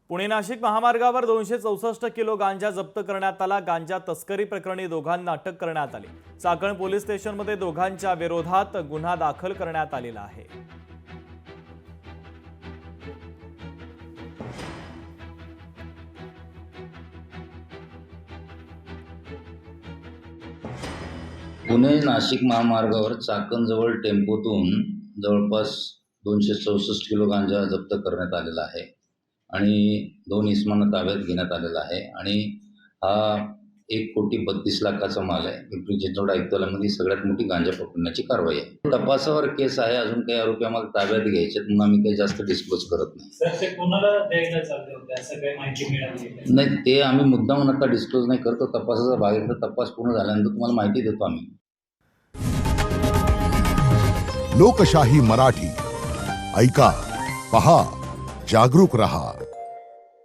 पुणे नाशिक महामार्गावर 264 किलो गांजा जप्त करण्यात आला। गांजा तस्करी प्रकरणी दोघांना अटक करण्यात आली। चाकण पोलीस स्टेशनमध्ये दोघांच्या विरोधात गुन्हा दाखल करण्यात आलेला आहे। पुणे नाशिक महामार्गावर चाकणजवळ टेम्पोतून जवळपास 264 किलो गांजा जप्त करण्यात आलेला आहे आणि 2 इसमांना ताब्यात घेण्यात आलेला आहे आणि हा 1,32,00,000चा माल आहे। पिंपरी चिंचवड आयुक्तालयामध्ये सगळ्यात मोठी गांजा पकडण्याची कारवाई आहे। तपासावर केस आहे। अजून काही आरोपी आम्हाला ताब्यात घ्यायचे, म्हणून आम्ही काही जास्त डिस्क्लोज करत नाही। सर, ते कोणाला द्यायला चालले होते असं काही माहिती मिळाली नाही, ते आम्ही मुद्दामून आता डिस्क्लोज नाही करतो। तपासाचा भाग आहे, तपास पूर्ण झाल्यानंतर तुम्हाला माहिती देतो आम्ही। लोकशाही मराठी ऐका, पहा, जागरूक रहा।